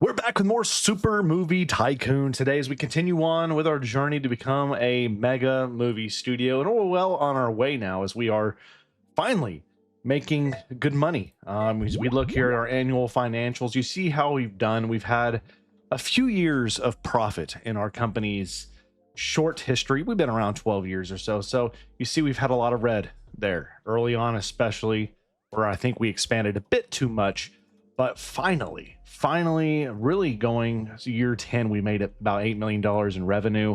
We're back with more Super Movie Tycoon today as we continue on with our journey to become a mega movie studio. And we're well on our way now as we are finally making good money. As we look here at our annual financials, you see how we've done. We've had a few years of profit in our company's short history. We've been around 12 years or so. So you see we've had a lot of red there early on, especially where I think we expanded a bit too much. But finally, really going year 10, we made about $8 million in revenue.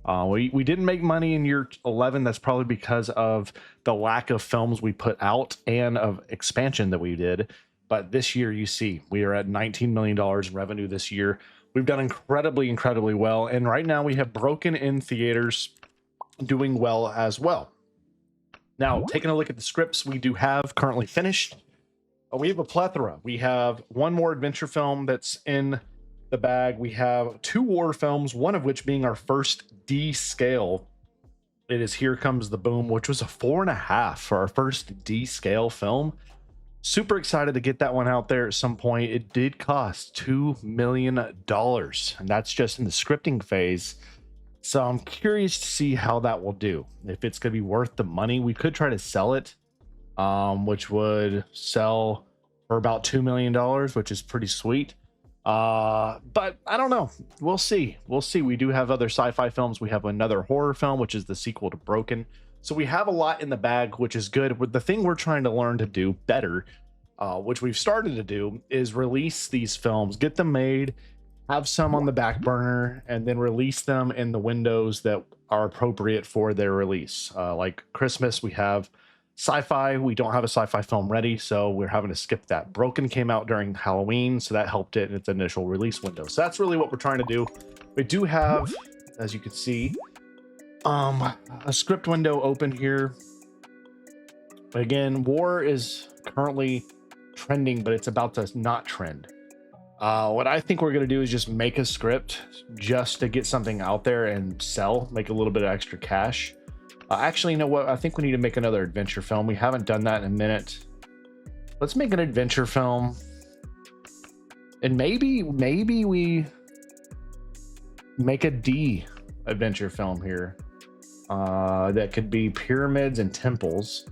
We didn't make money in year 11. That's probably because of the lack of films we put out and of expansion that we did. But this year, you see, we are at $19 million in revenue this year. We've done incredibly well. And right now we have broken in theaters doing well as well. Now, taking a look at the scripts we do have currently finished. We have a plethora. We have one more adventure film that's in the bag. We have two war films, one of which being our first D scale. It is Here Comes the Boom, which was a 4.5 for our first D scale film. Super excited to get that one out there at some point. It did cost $2 million, and that's just in the scripting phase. So I'm curious to see how that will do. If it's going to be worth the money, we could try to sell it. Which would sell for about $2 million, which is pretty sweet. But I don't know. We'll see. We do have other sci-fi films. We have another horror film, which is the sequel to Broken. So we have a lot in the bag, which is good. But the thing we're trying to learn to do better, which we've started to do, is release these films, get them made, have some on the back burner, and then release them in the windows that are appropriate for their release. Like Christmas, we have sci-fi. We don't have a sci-fi film ready, so we're having to skip that. Broken came out during Halloween, so that helped it in its initial release window. So that's really what we're trying to do. We do have, as you can see, a script window open here. Again, war is currently trending, but it's about to not trend. What I think we're going to do is just make a script just to get something out there and sell, make a little bit of extra cash. Actually, you know what? I think we need to make another adventure film. We haven't done that in a minute. Let's make an adventure film. And maybe we make a D adventure film here. That could be pyramids and temples.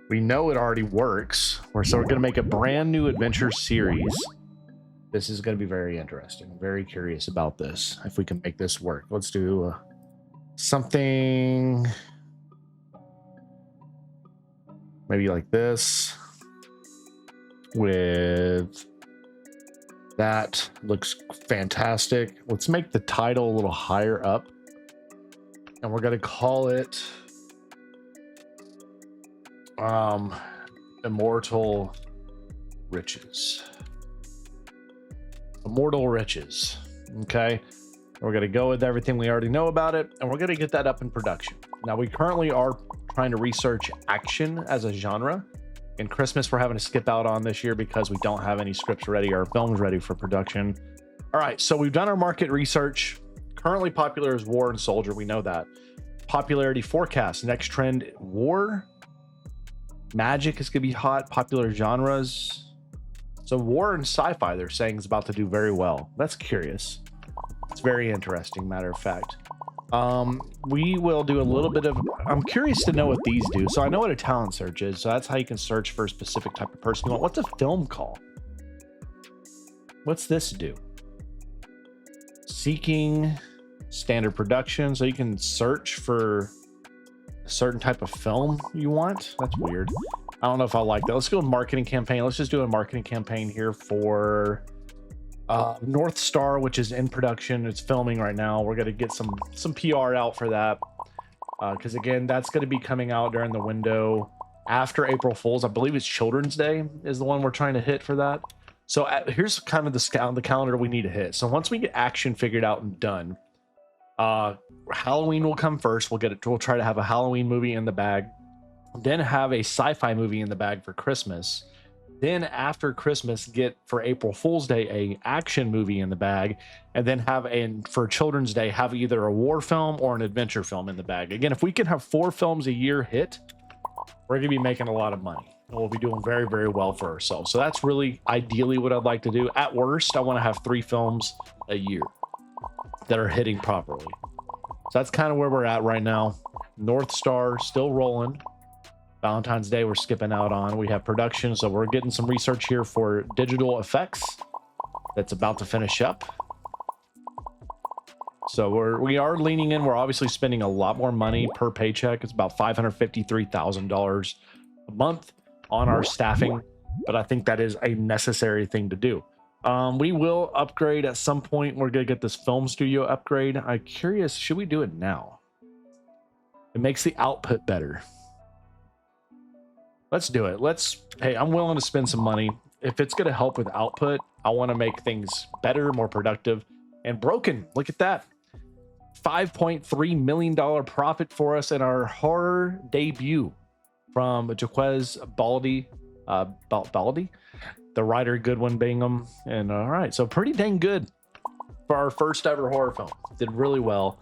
We know it already works. So we're going to make a brand new adventure series. This is going to be very interesting. I'm very curious about this. If we can make this work. Let's do something maybe like this with that. Looks fantastic. Let's make the title a little higher up, and we're going to call it Immortal Riches. Okay, we're going to go with everything we already know about it, and we're going to get that up in production. Now, we currently are trying to research action as a genre. In Christmas, we're having to skip out on this year because we don't have any scripts ready or films ready for production. All right, so we've done our market research. Currently popular is war and soldier. We know that. Popularity forecast. Next trend, war. Magic is going to be hot. Popular genres. So war and sci-fi, they're saying, is about to do very well. That's curious. It's very interesting, matter of fact. We will do a little bit of, I'm curious to know what these do. So I know what a talent search is. So that's how you can search for a specific type of person you want. What's a film call? What's this do? Seeking standard production. So you can search for a certain type of film you want. That's weird. I don't know if I like that. Let's go with marketing campaign. Let's just do a marketing campaign here for North Star, which is in production. It's filming right now. We're going to get some PR out for that, because again, that's going to be coming out during the window after April Fool's. I believe it's Children's Day is the one we're trying to hit for that. So here's kind of the calendar we need to hit. So once we get action figured out and done, Halloween will come first. We'll try to have a Halloween movie in the bag, then have a sci-fi movie in the bag for Christmas. Then after Christmas, get for April Fool's Day a action movie in the bag, and then for Children's Day have either a war film or an adventure film in the bag. Again, if we can have 4 films a year hit, we're gonna be making a lot of money. and we'll be doing very, very well for ourselves. So that's really ideally what I'd like to do. At worst, I want to have 3 films a year that are hitting properly. So that's kind of where we're at right now. North Star still rolling. Valentine's Day we're skipping out on. We have production, so we're getting some research here for digital effects that's about to finish up. So we are leaning in. We're obviously spending a lot more money per paycheck. It's about $553,000 a month on our staffing, but I think that is a necessary thing to do. We will upgrade at some point. We're gonna get this film studio upgrade. I'm curious, should we do it now? It makes the output better. Let's do it. Hey, I'm willing to spend some money. If it's gonna help with output, I want to make things better, more productive, and broken. Look at that. $5.3 million profit for us in our horror debut from Jaquez Baldi, the writer Goodwin Bingham. And all right, so pretty dang good for our first ever horror film. Did really well.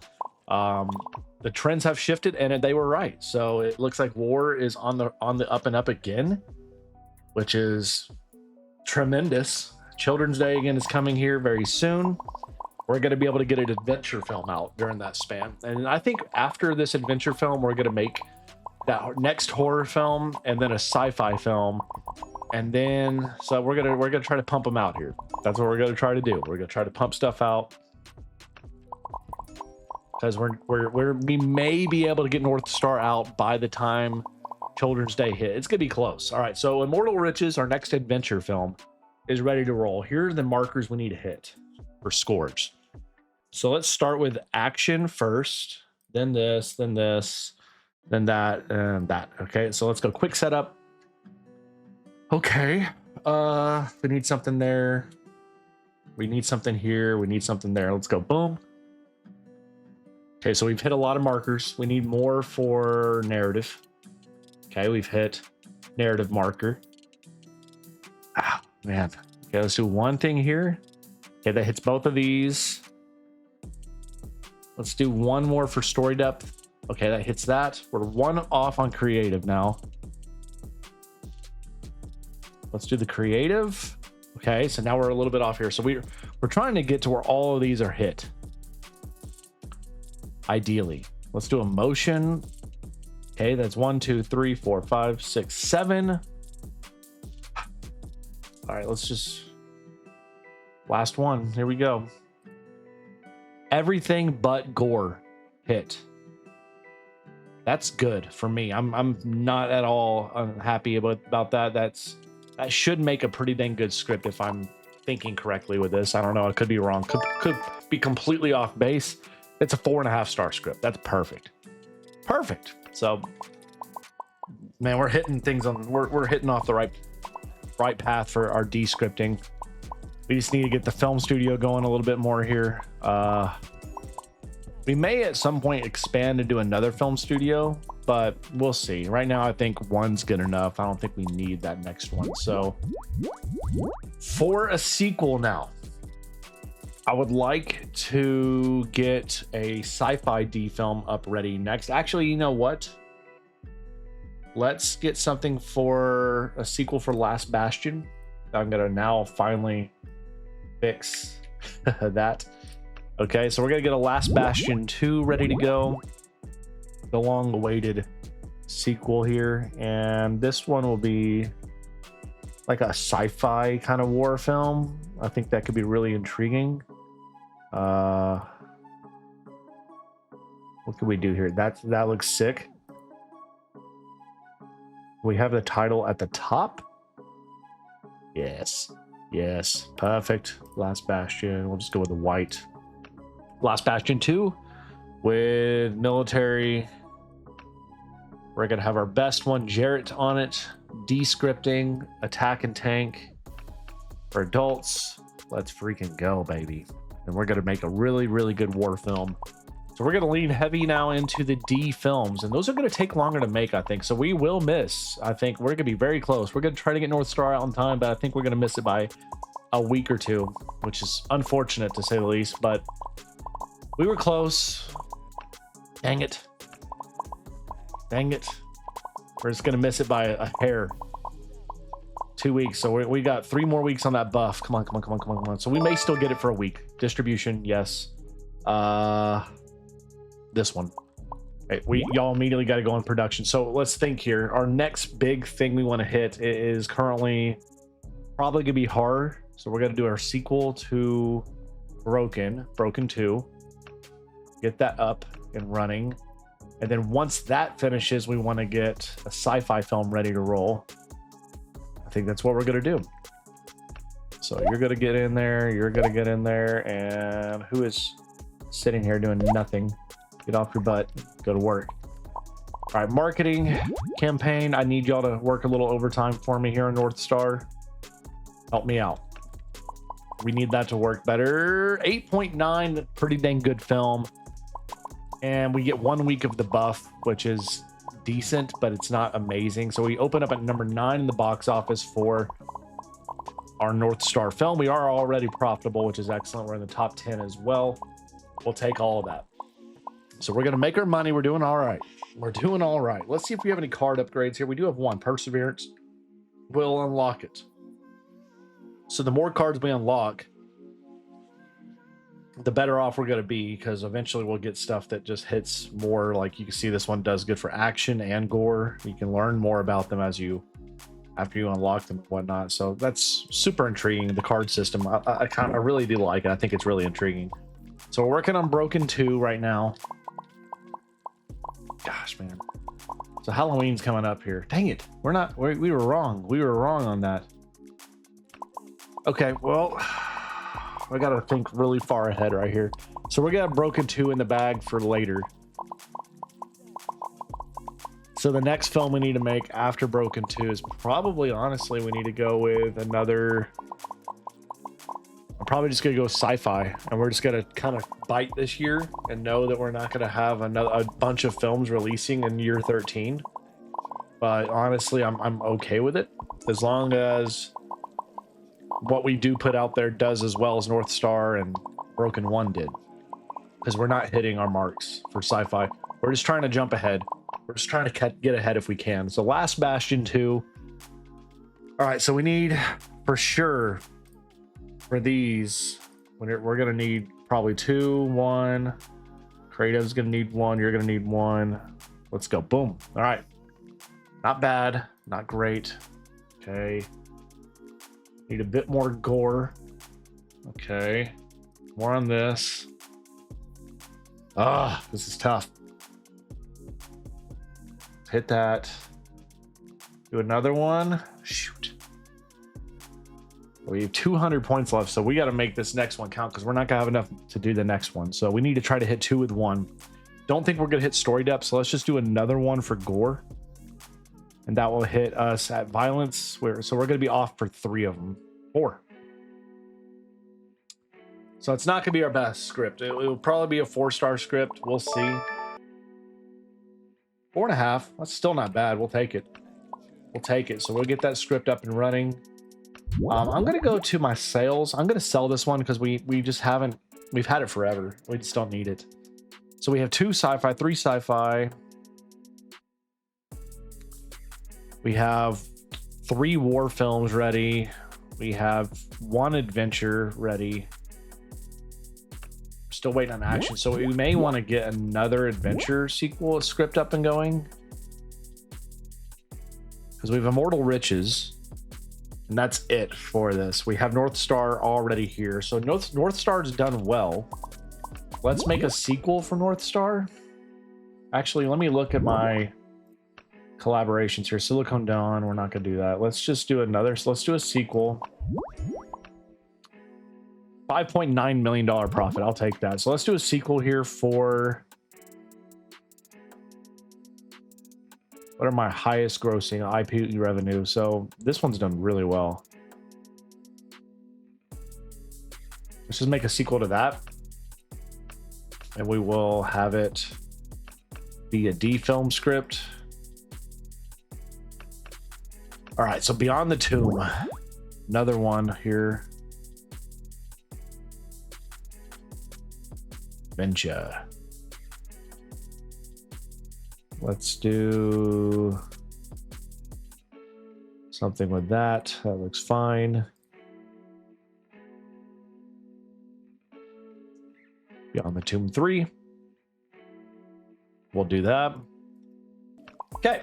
The trends have shifted and they were right. So it looks like war is on the up and up again, which is tremendous. Children's Day again is coming here very soon. We're going to be able to get an adventure film out during that span. And I think after this adventure film, we're going to make that next horror film and then a sci-fi film. And then, so we're going to try to pump them out here. That's what we're going to try to do. We're going to try to pump stuff out because we may be able to get North Star out by the time Children's Day hit. It's going to be close. All right. So Immortal Riches, our next adventure film, is ready to roll. Here are the markers we need to hit for scores. So let's start with action first, then this, then that, and that. Okay, so let's go quick setup. Okay, we need something there. We need something here. We need something there. Let's go, boom. Okay, so we've hit a lot of markers. We need more for narrative. Okay, we've hit narrative marker. Ah, man. Okay, let's do one thing here. Okay, that hits both of these. Let's do one more for story depth. Okay, that hits that. We're one off on creative now. Let's do the creative. Okay, so now we're a little bit off here. So we're trying to get to where all of these are hit. Ideally. Let's do emotion. Okay, that's 1, 2, 3, 4, 5, 6, 7. All right, let's just last one. Here we go. Everything but gore hit. That's good for me. I'm not at all unhappy about that. That should make a pretty dang good script if I'm thinking correctly with this. I don't know. I could be wrong. Could be completely off base. It's a 4.5 star script. That's perfect. Perfect. So, man, we're hitting things on. We're hitting off the right path for our descripting. We just need to get the film studio going a little bit more here. We may at some point expand into another film studio, but we'll see. Right now, I think one's good enough. I don't think we need that next one. So for a sequel now, I would like to get a sci-fi D film up ready next. Actually, you know what? Let's get something for a sequel for Last Bastion. I'm gonna now finally fix that. Okay, so we're gonna get a Last Bastion 2 ready to go. The long-awaited sequel here, and this one will be like a sci-fi kind of war film. I think that could be really intriguing. What can we do here? That looks sick. We have the title at the top. Yes, perfect. Last Bastion. We'll just go with the white. Last Bastion 2 with military. We're gonna have our best one, Jarrett, on it. Descripting, attack and tank for adults. Let's freaking go, baby. And we're gonna make a really, really good war film. So we're gonna lean heavy now into the D films, and those are gonna take longer to make, I think. So we will miss. I think we're gonna be very close. We're gonna try to get North Star out on time, but I think we're gonna miss it by a week or two, which is unfortunate to say the least, but we were close. Dang it. We're just gonna miss it by a hair. 2 weeks. So we got 3 more weeks on that buff. Come on, come on, come on, come on, come on. So we may still get it for a week. Distribution, yes. This one. Okay, y'all immediately got to go in production. So let's think here. Our next big thing we want to hit is currently probably gonna be horror. So we're gonna do our sequel to Broken 2. Get that up and running. And then once that finishes, we want to get a sci-fi film ready to roll. I think that's what we're gonna do. So you're gonna get in there, you're gonna get in there, and who is sitting here doing nothing? Get off your butt, go to work. All right, marketing campaign. I need y'all to work a little overtime for me here in North Star. Help me out. We need that to work better. 8.9, pretty dang good film. And we get 1 week of the buff, which is decent, but it's not amazing. So we open up at number 9 in the box office for our North Star film. We are already profitable, which is excellent. We're in the top 10 as well. We'll take all of that. So we're going to make our money. We're doing all right. We're doing all right. Let's see if we have any card upgrades here. We do have one. Perseverance. We'll unlock it. So the more cards we unlock, the better off we're going to be, because eventually we'll get stuff that just hits more. Like you can see, this one does good for action and gore. You can learn more about them after you unlock them and whatnot. So that's super intriguing. The card system, I really do like it. I think it's really intriguing. So we're working on Broken 2 right now. Gosh, man. So Halloween's coming up here. Dang it. We were wrong. We were wrong on that. Okay, well, I gotta think really far ahead right here. So we're gonna have Broken 2 in the bag for later. So the next film we need to make after Broken 2 is probably, honestly, we need to go with another. I'm probably just gonna go sci-fi, and we're just gonna kind of bite this year and know that we're not gonna have a bunch of films releasing in year 13. But honestly, I'm okay with it, as long as what we do put out there does as well as North Star and Broken 1 did, because we're not hitting our marks for sci-fi. We're just trying to jump ahead. We're just trying to get ahead if we can. So Last Bastion 2. All right, so we need for sure for these, we're gonna need probably 2, 1. Creative's gonna need 1. You're gonna need 1. Let's go. Boom. All right. Not bad. Not great. Okay. Need a bit more gore. Okay. More on this. This is tough. Hit that. Do another one. Shoot. We have 200 points left, so we got to make this next one count, because we're not gonna have enough to do the next one. So we need to try to hit 2 with 1. Don't think we're gonna hit story depth, so let's just do another one for gore, and that will hit us at violence. So we're gonna be off for 3 of them. 4. So it's not gonna be our best script. It will probably be a 4-star script. We'll see. 4.5. That's still not bad. We'll take it. We'll take it. So we'll get that script up and running. I'm gonna go to my sales. I'm gonna sell this one because we just haven't. We've had it forever. We just don't need it. So we have 2 sci-fi, 3 sci-fi. We have 3 war films ready. We have 1 adventure ready. Still waiting on action. So we may want to get another adventure sequel script up and going, because we have Immortal Riches, and that's it for this. We have North Star already here. So North Star's done well. Let's make a sequel for North Star. Actually, let me look at my collaborations here. Silicon Dawn, we're not gonna do that. Let's just do another. So let's do a sequel. $5.9 million profit. I'll take that. So let's do a sequel here for, what are my highest grossing IP revenue? So this one's done really well. Let's just make a sequel to that, and we will have it be a D film script. All right, so Beyond the Tomb, another one here. Venture. Let's do something with that. That looks fine. Beyond the Tomb 3. We'll do that. Okay.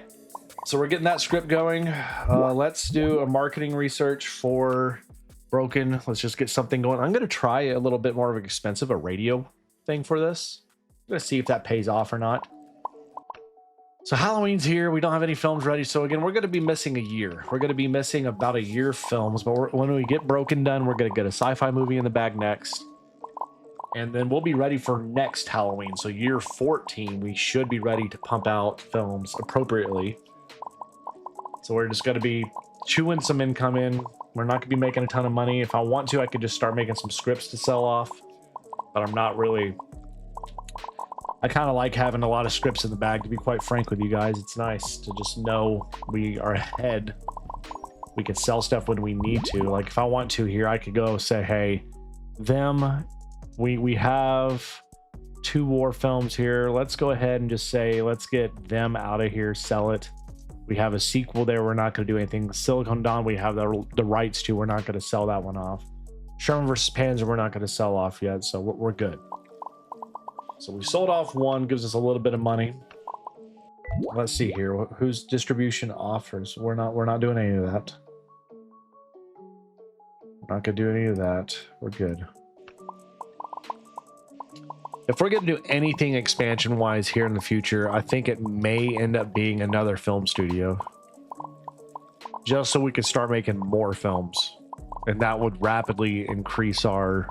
So we're getting that script going. Let's do a marketing research for Broken. Let's just get something going. I'm going to try a little bit more of an expensive, a radio thing for this. I'm going to see if that pays off or not. So Halloween's here. We don't have any films ready. So again, we're going to be missing a year. We're going to be missing about a year of films. But when we get Broken done, we're going to get a sci-fi movie in the bag next. And then we'll be ready for next Halloween. So year 14, we should be ready to pump out films appropriately. So we're just going to be chewing some income in. We're not going to be making a ton of money. If I want to, I could just start making some scripts to sell off. But I'm not really... I kind of like having a lot of scripts in the bag, to be quite frank with you guys. It's nice to just know we are ahead. We can sell stuff when we need to. Like if I want to here, I could go say, hey, we have 2 war films here. Let's go ahead and just say, let's get them out of here, sell it. We have a sequel there. We're not going to do anything. Silicon Dawn, we have the rights to. We're not going to sell that one off. Sherman versus Panzer, we're not going to sell off yet, so we're good. So we sold off one, gives us a little bit of money. Let's see here. Whose distribution offers? We're not doing any of that. We're not going to do any of that. We're good. If we're going to do anything expansion-wise here in the future, I think it may end up being another film studio. Just so we can start making more films. And that would rapidly increase our,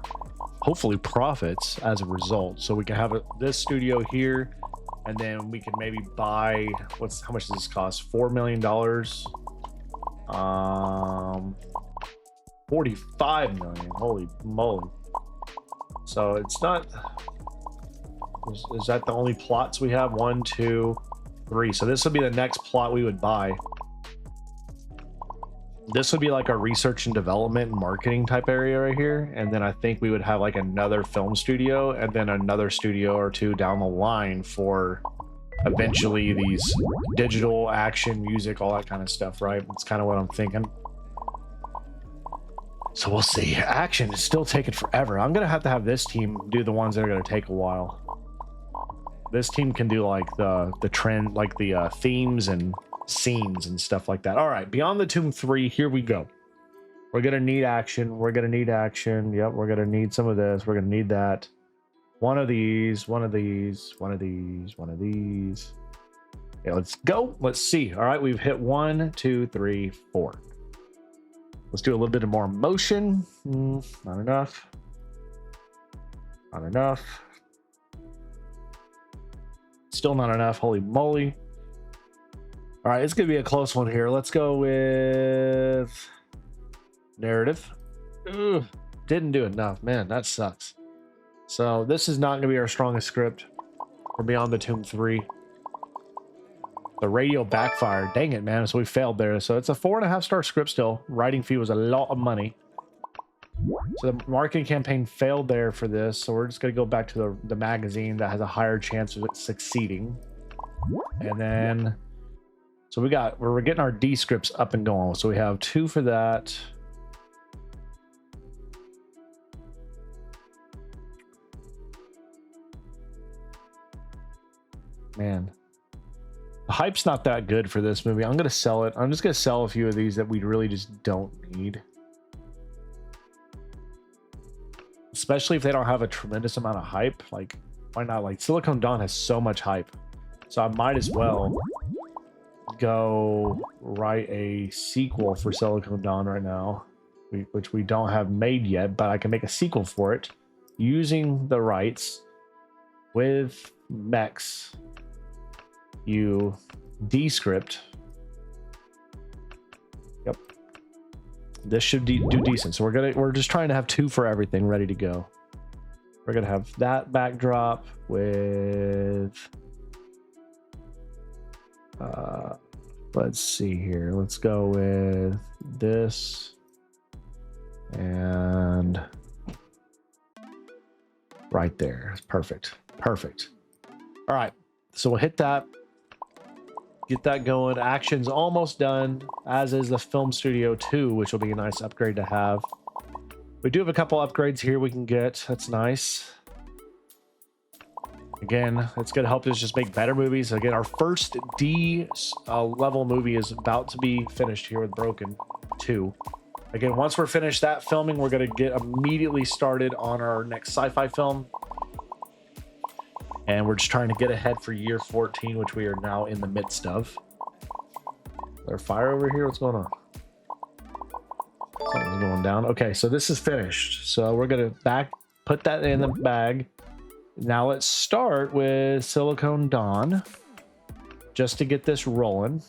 hopefully, profits as a result. So we can have this studio here, and then we can maybe buy, how much does this cost? $4 million. 45 million. Holy moly. So it's not... Is that the only plots we have? 1, 2, 3. So this would be the next plot we would buy. This would be like our research and development and marketing type area right here. And then I think we would have like another film studio and then another studio or 2 down the line for eventually these digital action, music, all that kind of stuff, right? That's kind of what I'm thinking. So we'll see. Action is still taking forever. I'm going to have this team do the ones that are going to take a while. This team can do like the trend, like the themes and scenes and stuff like that. All right, Beyond the Tomb 3, here we go. We're gonna need action. We're gonna need action. Yep, we're gonna need some of this. We're gonna need that. One of these, one of these, one of these, one of these. Okay, let's go. Let's see. All right, we've hit 1, 2, 3, 4. Let's do a little bit of more motion. Not enough. Not enough. Still not enough. Holy moly. All right, it's going to be a close one here. Let's go with narrative. Ugh, didn't do enough. Man, that sucks. So this is not going to be our strongest script for Beyond the Tomb 3. The radio backfired. Dang it, man. So we failed there. So it's a 4.5-star script still. Writing fee was a lot of money. So the marketing campaign failed there for this. So we're just going to go back to the magazine that has a higher chance of it succeeding. And then, so we're getting our D scripts up and going. So we have 2 for that. Man, the hype's not that good for this movie. I'm going to sell it. I'm just going to sell a few of these that we really just don't need. Especially if they don't have a tremendous amount of hype. Like, why not? Like, Silicon Dawn has so much hype. So I might as well go write a sequel for Silicon Dawn right now. Which we don't have made yet, but I can make a sequel for it using the rights with mechs. Descript. Yep. This should do decent. So we're just trying to have 2 for everything ready to go. We're gonna have that backdrop with let's see here. Let's go with this and right there. Perfect. Perfect. All right. So we'll hit that. get that going. Action's almost done, as is the film studio too, which will be a nice upgrade to have. We do have a couple upgrades here we can get. That's nice. Again, it's going to help us just make better movies. Again, our first D level movie is about to be finished here with Broken 2. Again, once we're finished that filming, we're going to get immediately started on our next sci-fi film. And we're just trying to get ahead for year 14, which we are now in the midst of. Is there fire over here? What's going on? Something's going down. Okay, so this is finished. So we're going to put that in the bag. Now let's start with Silicon Dawn, just to get this rolling.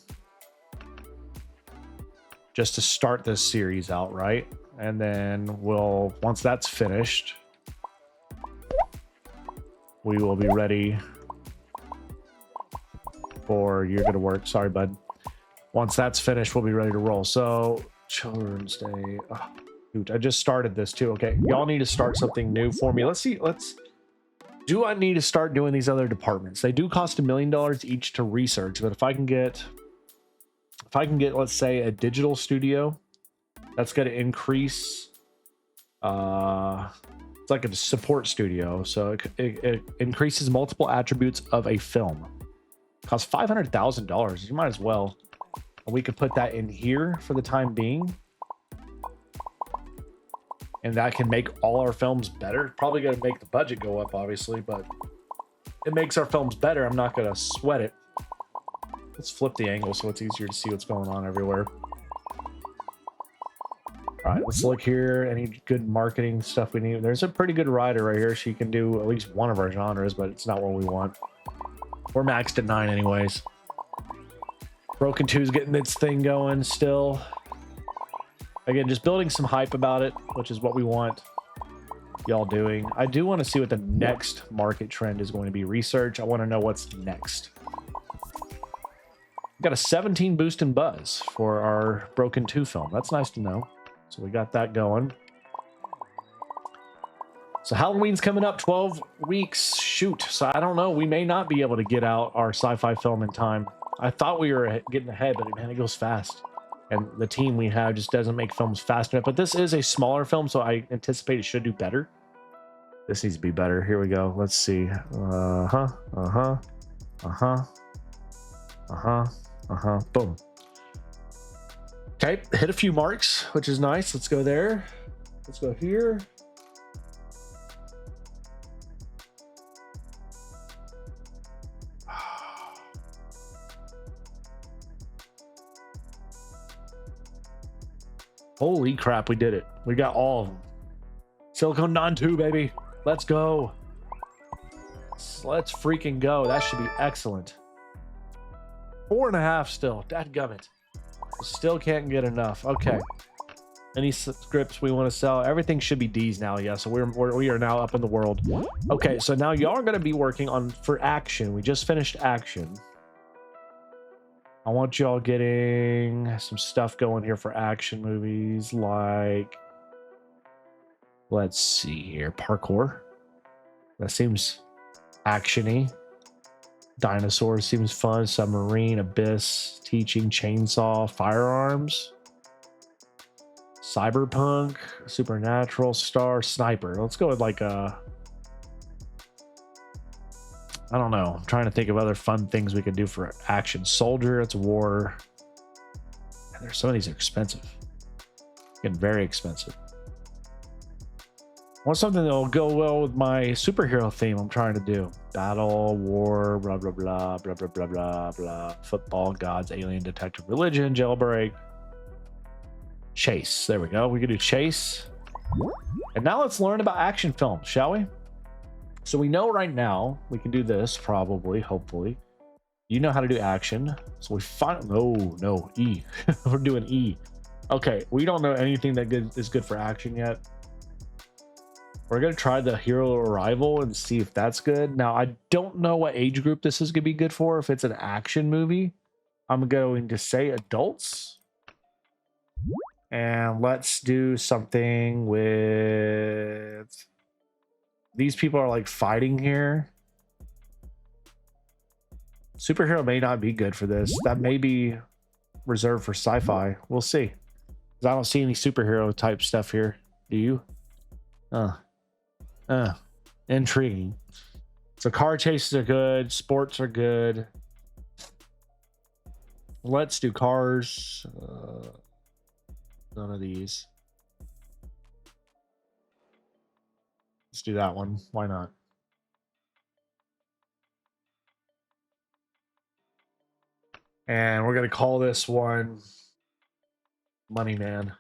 Just to start this series out, right? And then once that's finished, we will be ready for You're Gonna Work. Sorry, bud. Once that's finished, we'll be ready to roll. So, Children's Day. Oh, shoot, I just started this too. Okay, y'all need to start something new for me. Let's see. Do I need to start doing these other departments? They do cost $1 million each to research, but if I can get, let's say, a digital studio, that's going to increase. It's like a support studio, so it increases multiple attributes of a film. Costs $500,000. You might as well. And we could put that in here for the time being. And that can make all our films better. Probably going to make the budget go up, obviously, but it makes our films better. I'm not going to sweat it. Let's flip the angle so it's easier to see what's going on everywhere. All right, let's look here. Any good marketing stuff we need? There's a pretty good writer right here. She can do at least one of our genres, but it's not what we want. We're maxed at 9 anyways. Broken 2 is getting its thing going still. Again, just building some hype about it, which is what we want y'all doing. I do want to see what the next market trend is going to be. Research. I want to know what's next. Got a 17 boost in buzz for our Broken 2 film. That's nice to know. So we got that going. So Halloween's coming up, 12 weeks. Shoot. So I don't know. We may not be able to get out our sci-fi film in time. I thought we were getting ahead, but man, it goes fast. And the team we have just doesn't make films fast enough. But this is a smaller film, so I anticipate it should do better. This needs to be better. Here we go. Let's see. Boom. Okay, hit a few marks, which is nice. Let's go there. Let's go here. Holy crap, we did it. We got all of them. Silicon Dawn 2, baby. Let's go. Let's freaking go. That should be excellent. 4.5 still. Dadgummit. Still can't get enough. Okay. Any scripts we want to sell? Everything should be D's now. Yeah, so we are now up in the world. Okay, so now y'all are going to be working on for action. We just finished action. I want y'all getting some stuff going here for action movies, like, let's see here, parkour. That seems action-y. Dinosaurs seems fun. Submarine, abyss, teaching, chainsaw, firearms. Cyberpunk, supernatural, star, sniper. Let's go with like a, I don't know. I'm trying to think of other fun things we could do for action. Soldier, it's war. And there's some of these are expensive. Getting very expensive. I want something that'll go well with my superhero theme I'm trying to do. Battle, war, blah, blah, blah, blah, blah, blah, blah, blah. Football, gods, alien, detective, religion, jailbreak. Chase. There we go. We can do chase. And now let's learn about action films, shall we? So we know right now we can do this, probably, hopefully. You know how to do action. So we find, no, E. We're doing E. Okay, we don't know anything that is good for action yet. We're going to try the Hero Arrival and see if that's good. Now, I don't know what age group this is going to be good for. If it's an action movie, I'm going to say adults. And let's do something with... These people are like fighting here. Superhero may not be good for this. That may be reserved for sci-fi. We'll see. 'Cause I don't see any superhero type stuff here. Do you? Intriguing. So car chases are good. Sports are good. Let's do cars. None of these. Let's do that one. Why not? And we're going to call this one Money Man.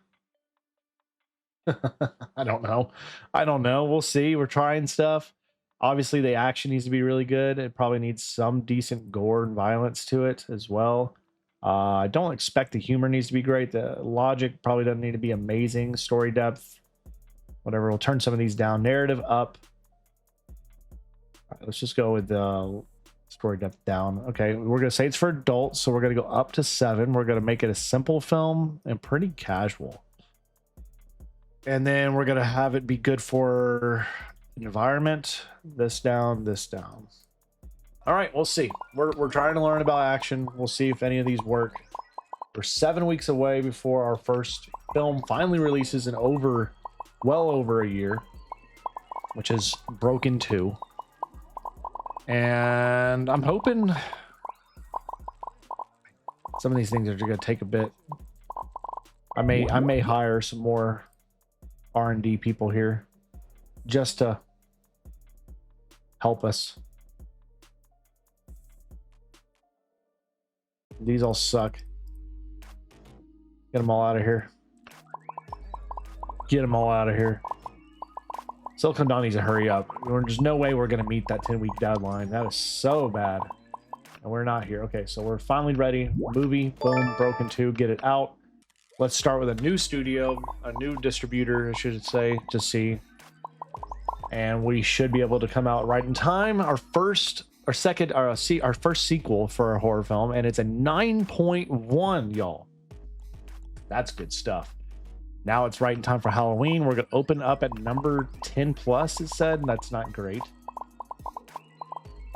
I don't know. We'll see. We're trying stuff. Obviously, the action needs to be really good. It probably needs some decent gore and violence to it as well. I don't expect the humor needs to be great. The logic probably doesn't need to be amazing. Story depth, whatever. We'll turn some of these down. Narrative up. All right, let's just go with the story depth down. Okay, we're going to say it's for adults, so we're going to go up to 7. We're going to make it a simple film and pretty casual. And then we're going to have it be good for environment. This down, this down. All right, we'll see. We're trying to learn about action. We'll see if any of these work. We're 7 weeks away before our first film finally releases in well over a year, which is Broken 2. And I'm hoping some of these things are going to take a bit. I may hire some more R&D people here just to help us. These all suck. Get them all out of here. Get them all out of here. Silicon Dawn needs to hurry up. There's no way we're going to meet that 10-week deadline. That is so bad. And we're not here. Okay, so we're finally ready. Movie, boom, Broken 2, get it out. Let's start with a new studio, a new distributor, I should say, to see. And we should be able to come out right in time. Our first sequel for a horror film, and it's a 9.1, y'all. That's good stuff. Now it's right in time for Halloween. We're going to open up at number 10 plus, it said. That's not great.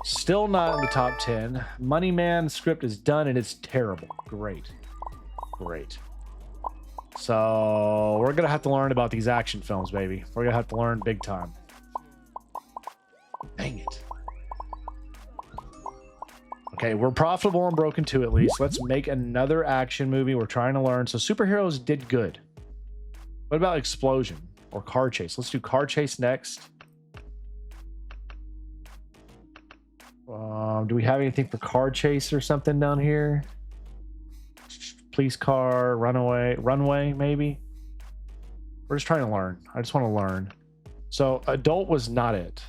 Still not in the top 10. Money Man script is done, and it's terrible. Great. So we're going to have to learn about these action films, baby. We're going to have to learn big time. Dang it. Okay, we're profitable on Broken 2 at least. Let's make another action movie. We're trying to learn. So superheroes did good. What about explosion or car chase? Let's do car chase next. Do we have anything for car chase or something down here? Police car, runway, maybe? We're just trying to learn. I just want to learn. So adult was not it.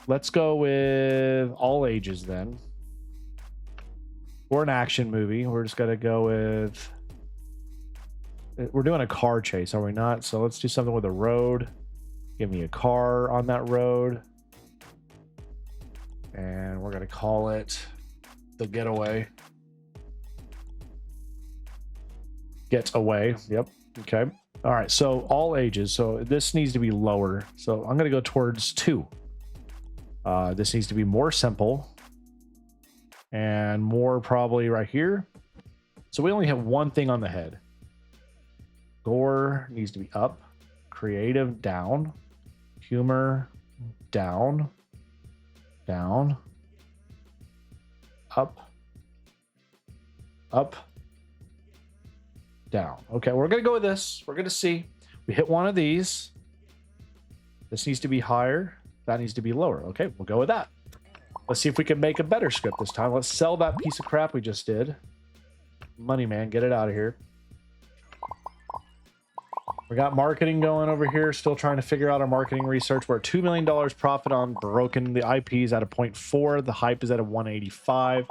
Let's go with all ages then. Or an action movie. We're just going to go with... We're doing a car chase, are we not? So let's do something with a road. Give me a car on that road. And we're going to call it The Getaway. Get Away. Yep. Okay. All right. So all ages. So this needs to be lower. So I'm going to go towards 2. This needs to be more simple. And more probably right here. So we only have one thing on the head. Gore needs to be up. Creative down. Humor down. Down. Up. Up. Down. Okay, we're going to go with this. We're going to see. We hit one of these. This needs to be higher. That needs to be lower. Okay, we'll go with that. Let's see if we can make a better script this time. Let's sell that piece of crap we just did. Money Man, get it out of here. We got marketing going over here. Still trying to figure out our marketing research. We're at $2 million profit on Broken. The IP is at a 0.4. The hype is at a 185.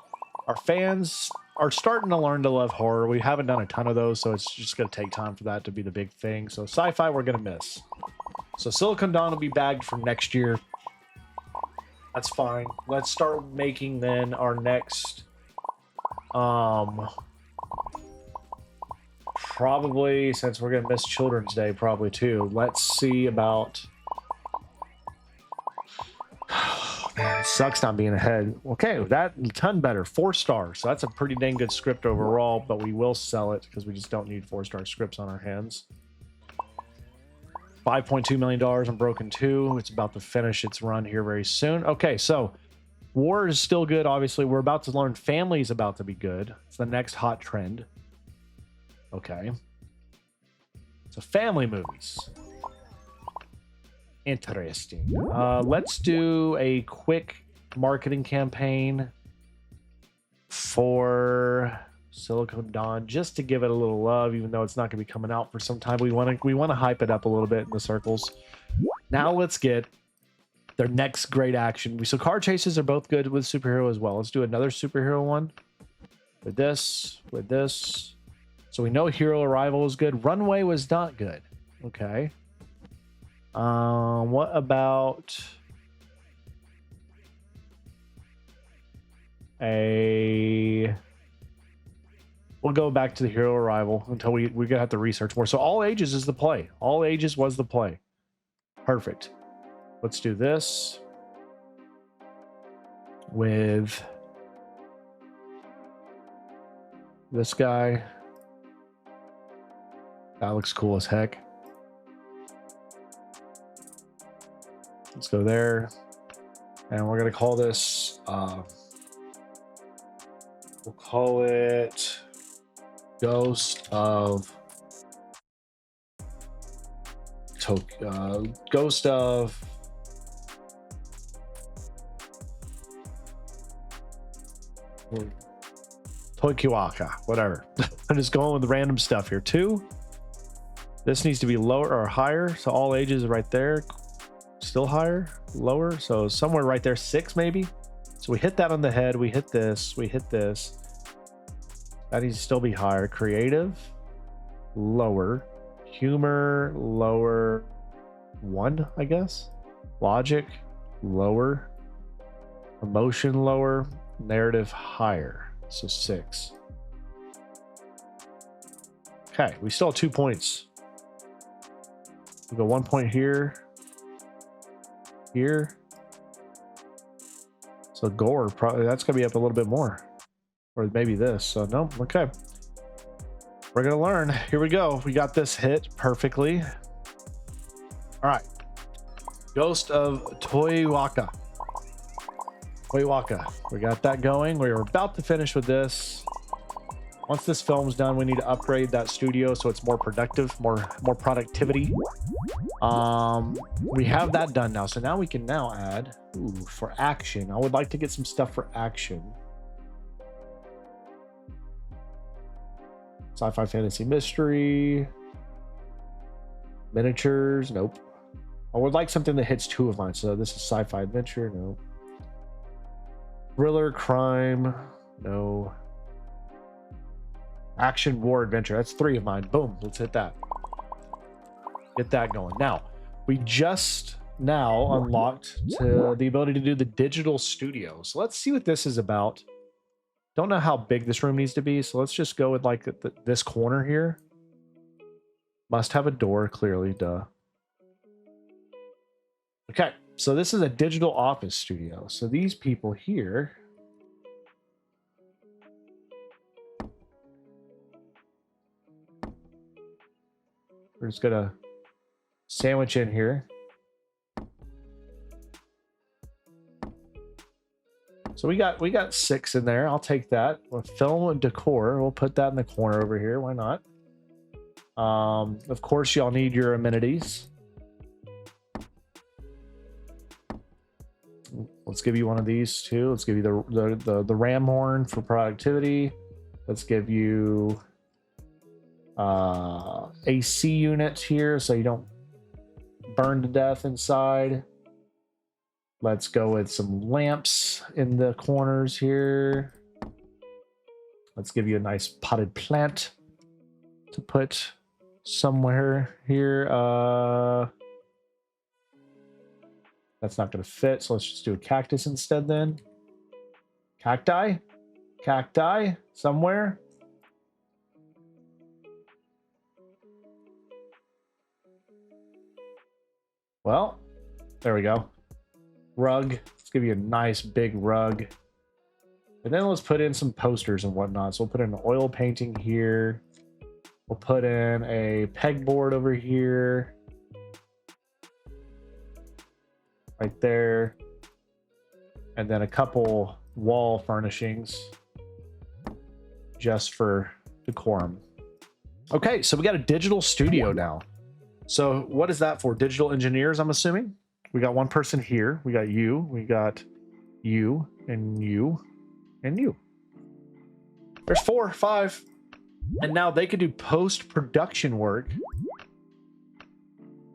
Our fans are starting to learn to love horror. We haven't done a ton of those, so it's just going to take time for that to be the big thing. So sci-fi, we're going to miss. So Silicon Dawn will be bagged for next year. That's fine. Let's start making then our next... Probably, since we're going to miss Children's Day, probably too. Let's see about... Man, It sucks not being ahead. Okay, that a ton better. 4 stars. So that's a pretty dang good script overall, but we will sell it because we just don't need 4-star scripts on our hands. $5.2 million on Broken 2. It's about to finish its run here very soon. Okay, so war is still good. Obviously, we're about to learn family is about to be good. It's the next hot trend. Okay. So family movies. Interesting. Let's do a quick marketing campaign for Silicon Dawn just to give it a little love, even though it's not going to be coming out for some time. We want to hype it up a little bit in the circles. Now let's get their next great action. So car chases are both good with superhero as well. Let's do another superhero one with this, with this. So we know Hero Arrival is good. Runway was not good. Okay. What about a... We'll go back to the Hero Arrival until we're gonna have to research more. So all ages is the play. All ages was the play. Perfect. Let's do this with this guy. That looks cool as heck. Let's go there. And we're going to call this, we'll call it Ghost of Tokyo. Ghost of Tokiwaka, whatever. I'm just going with random stuff here. 2. This needs to be lower or higher. So all ages right there. Still higher, lower, so somewhere right there. 6 maybe. So we hit that on the head, we hit this, we hit this. That needs to still be higher. Creative, lower. Humor, lower. 1, I guess. Logic, lower. Emotion, lower. Narrative, higher. So 6. Okay, we still have 2 points. We go 1 point here. Here. So gore, probably that's gonna be up a little bit more. Or maybe this. So no, okay. We're gonna learn. Here we go. We got this hit perfectly. All right. Ghost of Toiwaka. Toiwaka. We got that going. We're about to finish with this. Once this film's done, we need to upgrade that studio so it's more productive, more productivity. We have that done now, so now we can now add for action. I would like to get some stuff for action. Sci-fi, fantasy, mystery, miniatures. Nope. I would like something that hits 2 of mine. So this is sci-fi adventure. No. Thriller, crime. No. Action, war, adventure. That's 3 of mine. Boom. Let's hit that. Get that going. Now, we just now unlocked the ability to do the digital studio. So let's see what this is about. Don't know how big this room needs to be. So let's just go with like this corner here. Must have a door, clearly. Duh. Okay. So this is a digital office studio. So these people here... We're just gonna sandwich in here. So we got 6 in there. I'll take that. With film and decor, we'll put that in the corner over here. Why not? Of course, y'all need your amenities. Let's give you one of these too. Let's give you the ram horn for productivity. Let's give you AC unit here so you don't burn to death inside. Let's go with some lamps in the corners here. Let's give you a nice potted plant to put somewhere here. That's not going to fit, so let's just do a cactus instead then. Cacti? Cacti? Somewhere? Well, there we go. Rug Let's give you a nice big rug. And then let's put in some posters and whatnot. So we'll put in an oil painting here. We'll put in a pegboard over here. Right there. And then a couple wall furnishings just for decorum. Okay, so we got a digital studio now. So what is that for? Digital engineers, I'm assuming? We got one person here. We got you. We got you and you and you. There's 4, 5. And now they could do post-production work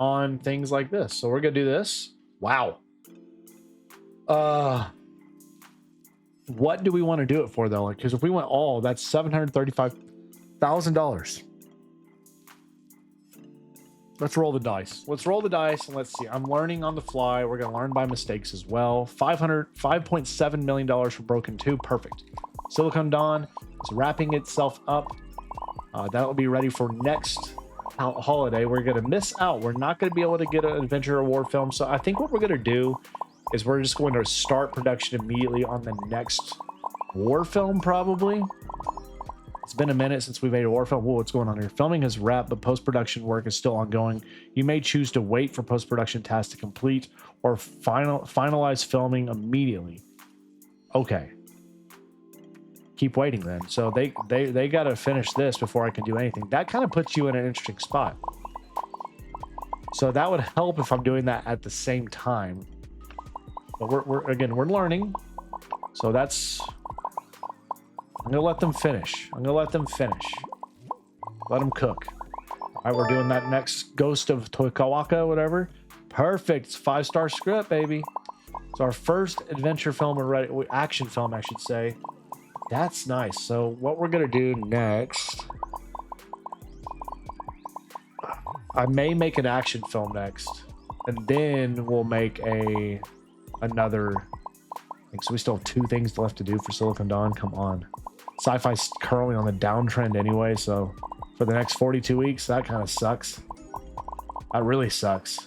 on things like this. So we're going to do this. Wow. What do we want to do it for, though? Because if we went all, that's $735,000. Let's roll the dice. Let's roll the dice and let's see. I'm learning on the fly. We're going to learn by mistakes as well. $5.7 million for Broken 2. Perfect. Silicon Dawn is wrapping itself up. That will be ready for next holiday. We're going to miss out. We're not going to be able to get an adventure or war film. So I think what we're going to do is we're just going to start production immediately on the next war film, probably. It's been a minute since we made a war film. Whoa, what's going on here? Filming has wrapped, but post-production work is still ongoing. You may choose to wait for post-production tasks to complete or finalize filming immediately. Okay. Keep waiting then. So they got to finish this before I can do anything. That kind of puts you in an interesting spot. So that would help if I'm doing that at the same time. But we're learning. So that's... I'm going to let them finish. I'm going to let them finish. Let them cook. All right, we're doing that next Ghost of Toikawaka, whatever. Perfect. It's 5-star script, baby. It's our first adventure film already. Action film, I should say. That's nice. So what we're going to do next... I may make an action film next. And then we'll make another... So we still have 2 things left to do for Silicon Dawn. Come on. Sci-fi's currently on the downtrend anyway, so for the next 42 weeks, that kind of sucks. That really sucks.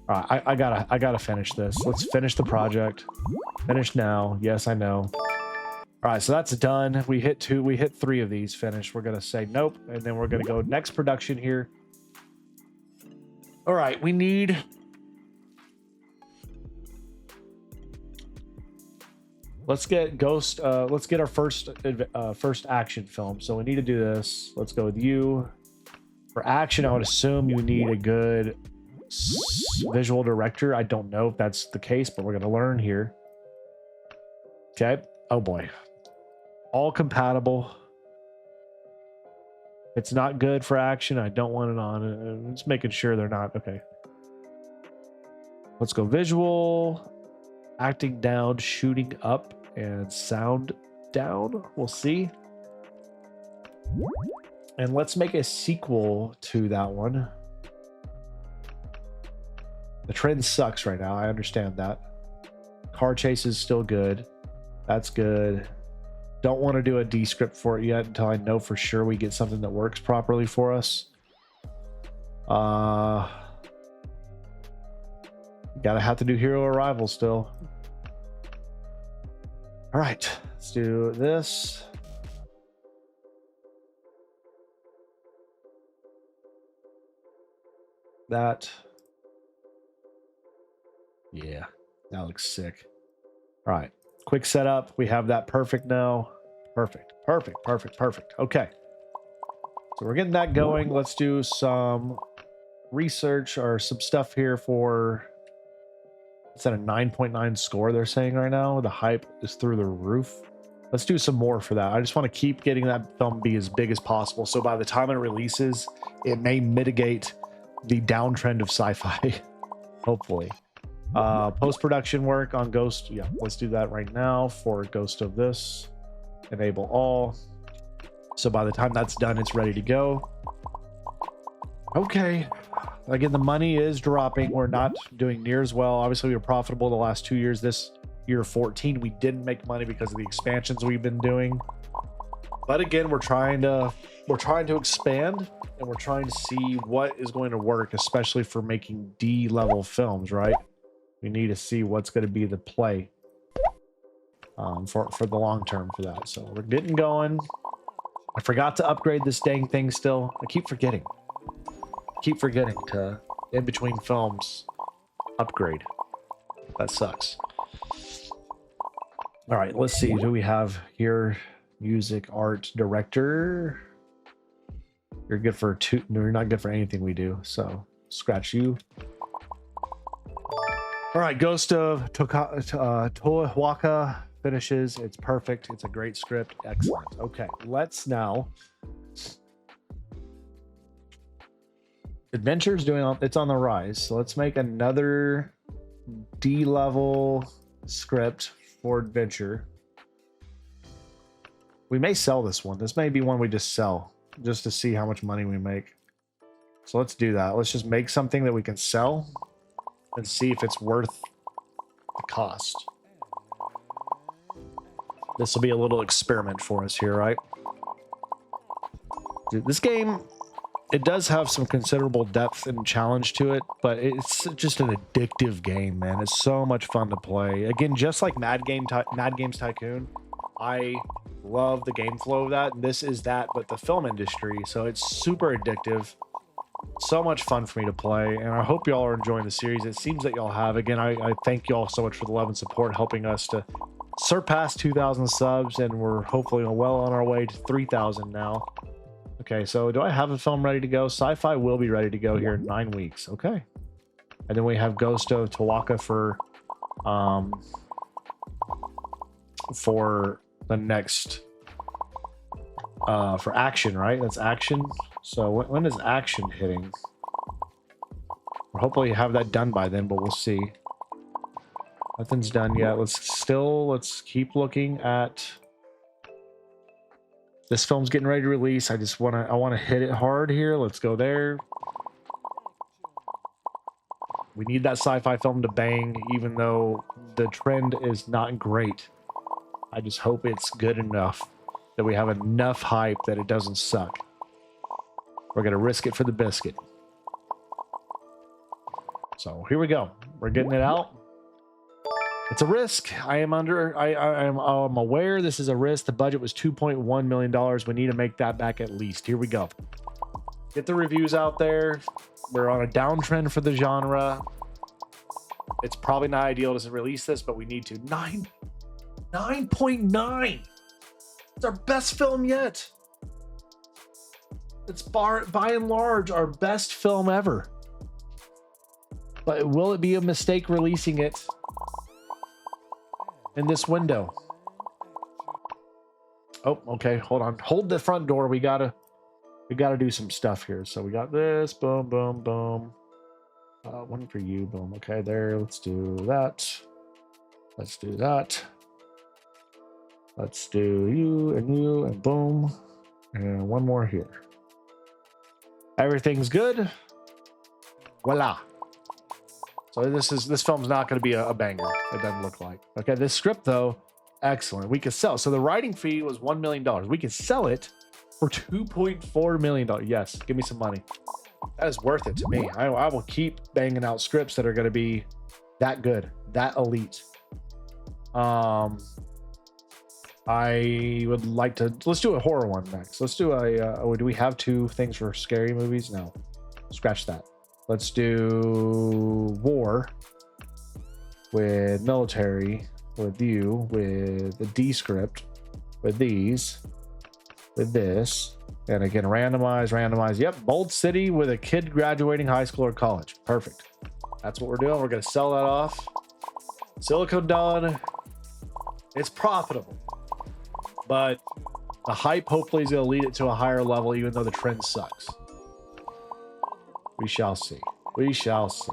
All right, I gotta finish this. Let's finish the project. Finish now. Yes, I know. All right, so that's done. We hit 3 of these finished. We're gonna say nope, and then we're gonna go next production here. All right, we need... Let's get Ghost. Let's get our first action film. So we need to do this. Let's go with you. For action, I would assume you need a good visual director. I don't know if that's the case, but we're going to learn here. Okay. Oh boy. All compatible. It's not good for action. I don't want it on. I'm just making sure they're not. Okay. Let's go visual. Acting down, shooting up, and sound down. We'll see. And let's make a sequel to that one. The trend sucks right now. I understand that. Car chase is still good. That's good. Don't want to do a D script for it yet until I know for sure we get something that works properly for us. Gotta have to do Hero Arrival still. All right, let's do this. That. Yeah, that looks sick. All right, quick setup. We have that perfect now. Perfect, perfect, perfect, perfect. Okay. So we're getting that going. Let's do some research or some stuff here for... It's at a 9.9 score they're saying right now. The hype is through the roof. Let's do some more for that. I just want to keep getting that film be as big as possible. So by the time it releases, it may mitigate the downtrend of sci-fi. Hopefully. Post-production work on Ghost. Yeah, let's do that right now for Ghost of this. Enable all. So by the time that's done, it's ready to go. Okay. Again, the money is dropping. We're not doing near as well. Obviously, we were profitable the last 2 years. This year 14, we didn't make money because of the expansions we've been doing. But again, we're trying to expand, and we're trying to see what is going to work, especially for making D level films, right? We need to see what's going to be the play for the long term for that. So we're getting going. I forgot to upgrade this dang thing still. I keep forgetting. To, in between films, upgrade. That sucks. All right, let's see. Who we have here? Music, art, director. You're good for two. No, you're not good for anything we do. So scratch you. All right, Ghost of Tohuaca finishes. It's perfect. It's a great script. Excellent. Okay, let's now. Adventure's it's on the rise. So let's make another D level script for Adventure. We may sell this one. This may be one we just sell just to see how much money we make. So let's do that. Let's just make something that we can sell and see if it's worth the cost. This will be a little experiment for us here, right? Dude, this game, it does have some considerable depth and challenge to it, but it's just an addictive game, man. It's so much fun to play. Again, just like Mad Games Tycoon, I love the game flow of that. This is that, but the film industry. So it's super addictive. So much fun for me to play, and I hope y'all are enjoying the series. It seems that y'all have. Again, I thank y'all so much for the love and support, helping us to surpass 2,000 subs, and we're hopefully well on our way to 3,000 now. Okay, so do I have a film ready to go? Sci-Fi will be ready to go here in 9 weeks. Okay. And then we have Ghost of Tohuaca for the next for action, right? That's action. So when is action hitting? We'll hopefully have that done by then, but we'll see. Nothing's done yet. Let's keep looking at this film's getting ready to release. I want to hit it hard here. Let's go there. We need that sci-fi film to bang, even though the trend is not great. I just hope it's good enough that we have enough hype that it doesn't suck. We're going to risk it for the biscuit. So here we go. We're getting it out. It's a risk. I'm aware this is a risk. The budget was $2.1 million. We need to make that back at least. Here we go. Get the reviews out there. We're on a downtrend for the genre. It's probably not ideal to release this, but we need to. 9.9. It's our best film yet. It's by and large our best film ever. But will it be a mistake releasing it in this window? Oh, okay. Hold on. Hold the front door. We gotta do some stuff here. So we got this. Boom, boom, boom. One for you. Boom. Okay, there. Let's do that. Let's do that. Let's do you, and boom. And one more here. Everything's good. Voila. So this film's not going to be a banger. It doesn't look like. Okay, this script though, excellent. We could sell. So the writing fee was $1 million. We can sell it for $2.4 million. Yes, give me some money. That is worth it to me. I will keep banging out scripts that are going to be that good, that elite. I would like to. Let's do a horror one next. Let's do do we have two things for scary movies? No, scratch that. Let's do war with military, with you, with the D script, with these, with this, and again randomize. Yep, Bold City with a kid graduating high school or college. Perfect. That's what we're doing. We're gonna sell that off. Silicon done. It's profitable, but the hype hopefully is gonna lead it to a higher level, even though the trend sucks. We shall see. We shall see.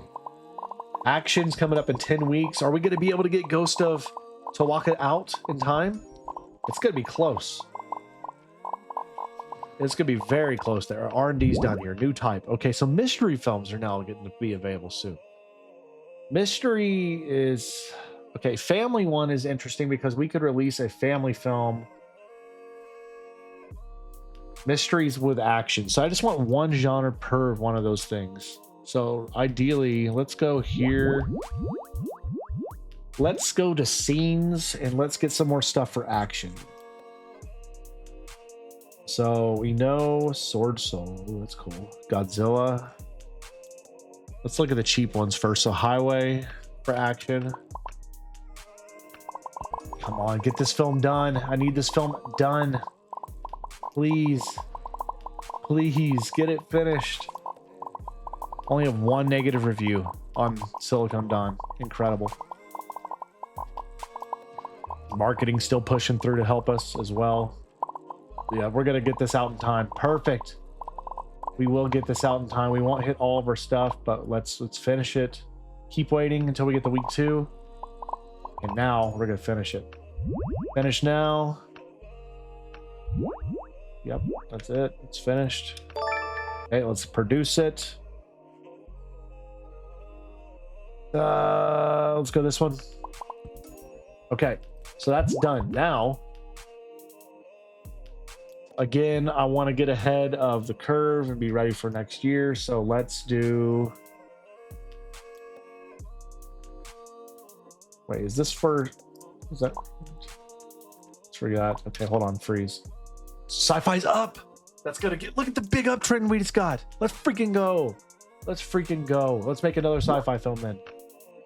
Action's coming up in 10 weeks. Are we going to be able to get Ghost of Tohuaca out in time? It's going to be close. It's going to be very close there. R&D's done here. New type. Okay, so mystery films are now getting to be available soon. Mystery is... Okay, family one is interesting because we could release a family film Mysteries with action. So I just want one genre per one of those things. So ideally, let's go here. Let's go to scenes and let's get some more stuff for action. So we know Sword Soul. Ooh, that's cool. Godzilla. Let's look at the cheap ones first. So Highway for action. Come on, get this film done. I need this film done. Please. Please get it finished. Only have one negative review on Silicon Dawn. Incredible. Marketing still pushing through to help us as well. Yeah, we're gonna get this out in time. Perfect. We will get this out in time. We won't hit all of our stuff, but let's finish it. Keep waiting until we get to week 2. And now we're gonna finish it. Finish now. Yep, that's it. It's finished. Okay, let's produce it. Let's go this one. Okay, so that's done. Now, again, I want to get ahead of the curve and be ready for next year. So let's do... Wait, is this for... Is that... Let's forget. Okay, hold on, freeze. Sci-fi's up! That's gonna get... Look at the big uptrend we just got! Let's freaking go! Let's freaking go. Let's make another sci-fi film then.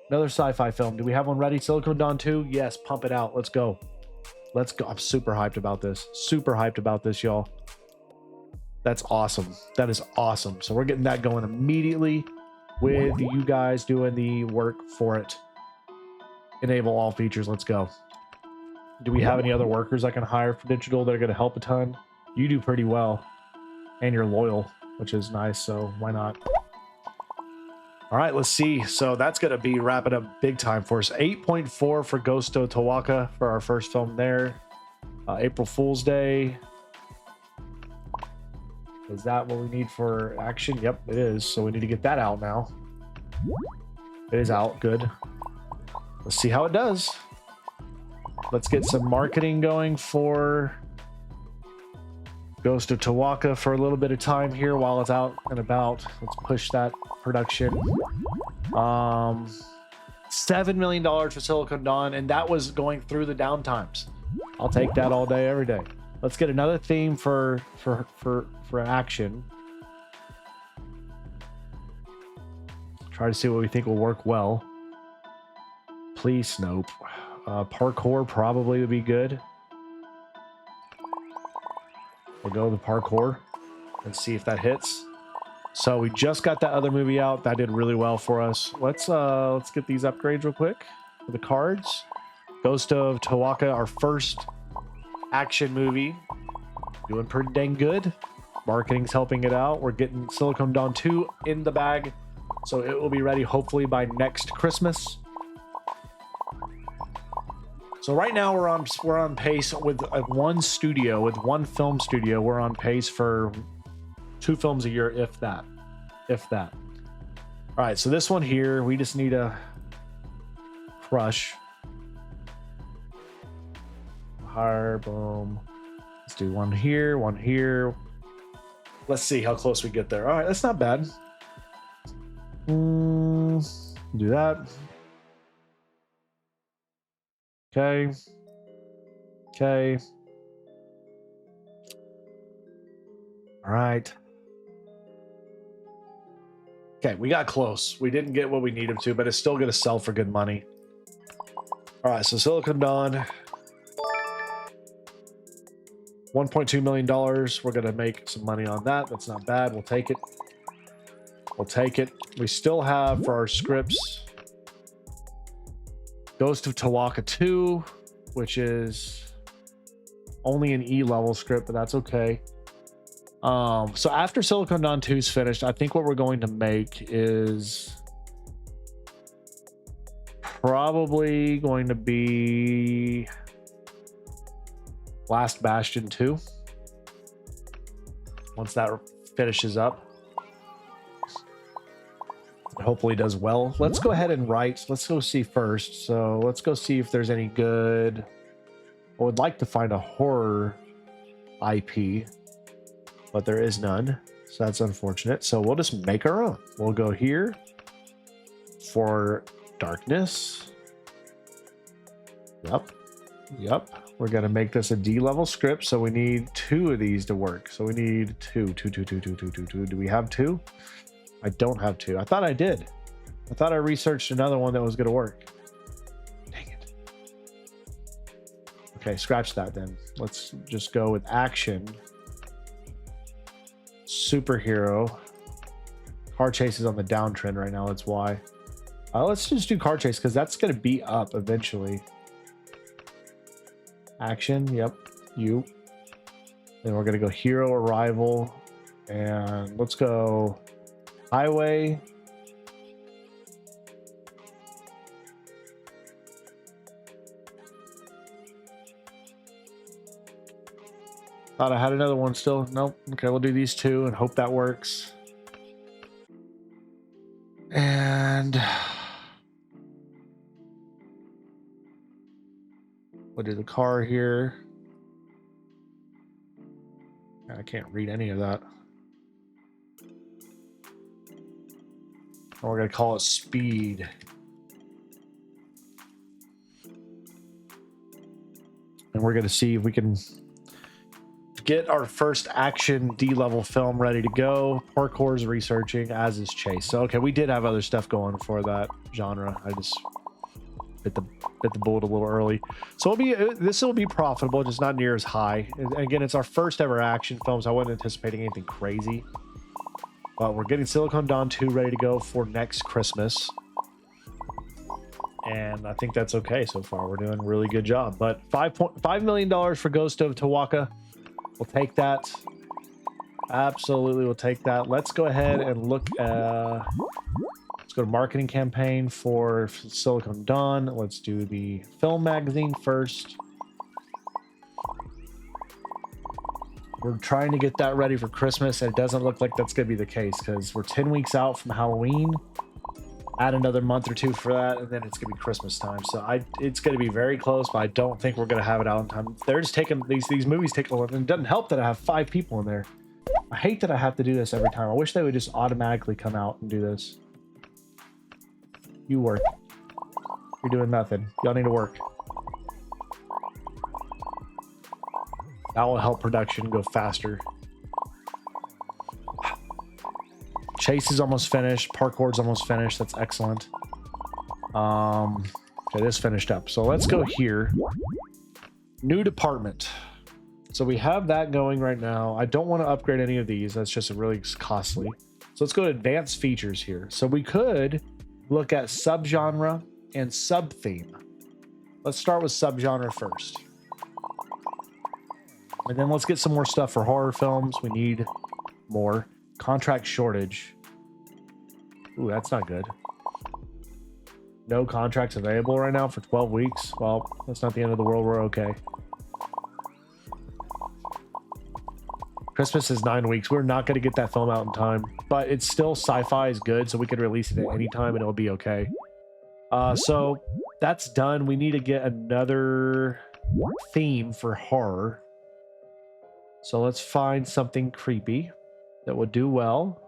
Another sci-fi film. Do we have one ready? Silicon Dawn 2? Yes, pump it out. Let's go. Let's go. I'm super hyped about this. Super hyped about this, y'all. That's awesome. That is awesome. So we're getting that going immediately with you guys doing the work for it. Enable all features. Let's go. Do we have any other workers I can hire for digital that are going to help a ton? You do pretty well. And you're loyal, which is nice. So why not? All right, let's see. So that's going to be wrapping up big time for us. 8.4 for Ghost of Tawaka for our first film there. April Fool's Day. Is that what we need for action? Yep, it is. So we need to get that out now. It is out. Good. Let's see how it does. Let's get some marketing going for Ghost of Tawaka for a little bit of time here while it's out and about. Let's push that production. $7 million for Silicon Dawn, and that was going through the downtimes. I'll take that all day, every day. Let's get another theme for action. Try to see what we think will work well. Please, nope. Parkour probably would be good. We'll go with the parkour and see if that hits. So we just got that other movie out. That did really well for us. Let's get these upgrades real quick for the cards. Ghost of Tawaka, our first action movie. Doing pretty dang good. Marketing's helping it out. We're getting Silicon Dawn 2 in the bag. So it will be ready hopefully by next Christmas. So right now we're on pace with one studio, with one film studio. We're on pace for 2 films a year, if that. All right, so this one here, we just need a crush. Hire, boom. Let's do one here, one here. Let's see how close we get there. All right, that's not bad. Do that. Okay. All right. Okay, we got close. We didn't get what we needed to, but it's still going to sell for good money. All right, so Silicon Dawn. $1.2 million. We're going to make some money on that. That's not bad. We'll take it. We still have for our scripts Ghost of Tawaka 2, which is only an E-level script, but that's okay. So after Silicon Dawn 2 is finished, I think what we're going to make is probably going to be Last Bastion 2. Once that finishes up. Hopefully does well. Let's go ahead and write. Let's go see first. So let's go see if there's any good. I would like to find a horror IP. but there is none. So that's unfortunate. So we'll just make our own. We'll go here for darkness. Yep. Yep. We're going to make this a D level script. So we need 2 of these to work. So we need 2. Do we have 2? I don't have 2. I thought I did. I thought I researched another one that was going to work. Dang it. Okay, scratch that then. Let's just go with action. Superhero. Car chase is on the downtrend right now. That's why. Let's just do car chase because that's going to be up eventually. Action. Yep. You. Then we're going to go hero arrival. And let's go highway. Thought I had another one still. Nope. Okay, we'll do these 2 and hope that works. And we'll do the car here. I can't read any of that. And we're going to call it speed. And we're going to see if we can get our first action D-level film ready to go. Parkour is researching, as is Chase. So okay, we did have other stuff going for that genre. I just bit the bullet a little early. So this will be profitable, just not near as high. And again, it's our first ever action film, so I wasn't anticipating anything crazy. But we're getting Silicon Dawn 2 ready to go for next Christmas. And I think that's okay so far. We're doing a really good job. But $5 million for Ghost of Tawaka. We'll take that. Absolutely, we'll take that. Let's go ahead and look at... Let's go to marketing campaign for Silicon Dawn. Let's do the film magazine first. We're trying to get that ready for Christmas, and it doesn't look like that's going to be the case because we're 10 weeks out from Halloween. Add another month or 2 for that, and then it's going to be Christmas time. So it's going to be very close, but I don't think we're going to have it out in time. They're just taking these movies take a little, and it doesn't help that I have 5 people in there. I hate that I have to do this every time. I wish they would just automatically come out and do this. You work. You're doing nothing. Y'all need to work. That will help production go faster. Chase is almost finished. Parkour's almost finished. That's excellent. Okay, this finished up. So let's go here. New department. So we have that going right now. I don't want to upgrade any of these. That's just really costly. So let's go to advanced features here. So we could look at subgenre and sub-theme. Let's start with subgenre first. And then let's get some more stuff for horror films. We need more. Contract shortage. Ooh, that's not good. No contracts available right now for 12 weeks. Well, that's not the end of the world. We're okay. Christmas is 9 weeks. We're not going to get that film out in time, but it's still sci-fi is good, so we could release it at any time and it'll be okay. So that's done. We need to get another theme for horror. So let's find something creepy that would do well.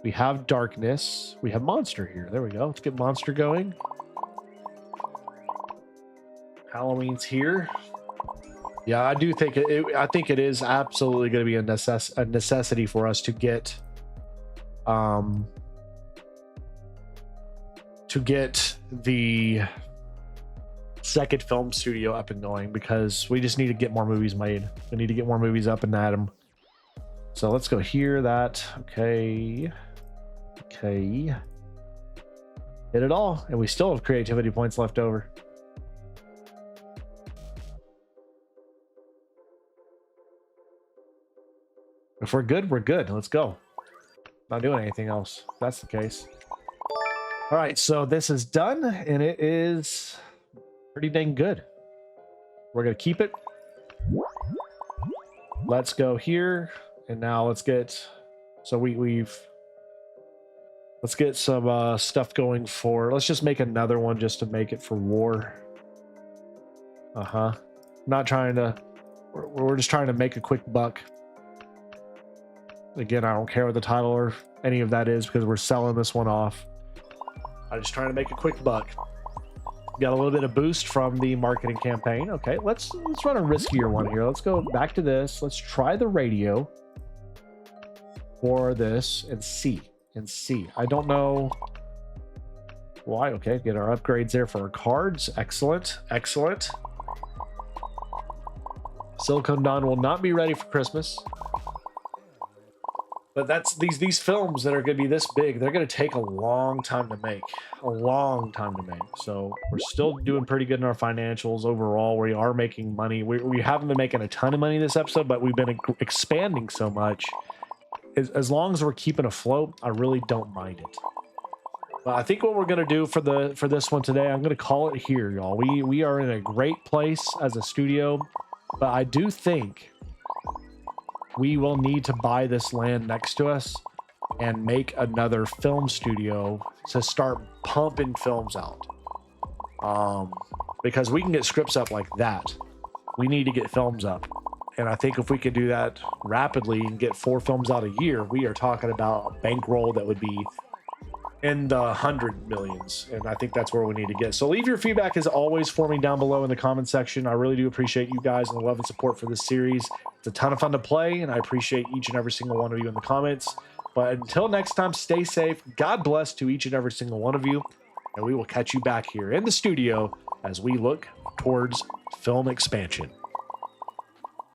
We have darkness. We have monster here. There we go. Let's get monster going. Halloween's here. Yeah, I do think I think it is absolutely going to be a necessity for us to get the second film studio up and going, because we just need to get more movies made. We need to get more movies up and at them. So let's go here. That okay. Hit it all, and we still have creativity points left over. If we're good, we're good. Let's go. Not doing anything else. If that's the case. All right, so this is done, and it is pretty dang good. We're gonna keep it. Let's go here, and now let's get. So let's get some stuff going for. Let's just make another one just to make it for war. Not trying to. We're just trying to make a quick buck. Again, I don't care what the title or any of that is because we're selling this one off. I'm just trying to make a quick buck. Got a little bit of boost from the marketing campaign. Okay, let's run a riskier one here. Let's go back to this. Let's try the radio for this and see. I don't know why. Okay, get our upgrades there for our cards. Excellent. Silicon Dawn will not be ready for Christmas. But that's these films that are going to be this big, they're going to take a long time to make. So we're still doing pretty good in our financials overall. We are making money. We haven't been making a ton of money this episode, but we've been expanding so much. As long as we're keeping afloat, I really don't mind it. But I think what we're going to do for this one today, I'm going to call it here, y'all. We are in a great place as a studio, but I do think we will need to buy this land next to us and make another film studio to start pumping films out. Because we can get scripts up like that. We need to get films up. And I think if we could do that rapidly and get 4 films out a year, we are talking about a bankroll that would be in the 100 millions. And I think that's where we need to get. So leave your feedback as always for me down below in the comment section. I really do appreciate you guys and the love and support for this series. It's a ton of fun to play, and I appreciate each and every single one of you in the comments. But until next time, stay safe. God bless to each and every single one of you. And we will catch you back here in the studio as we look towards film expansion.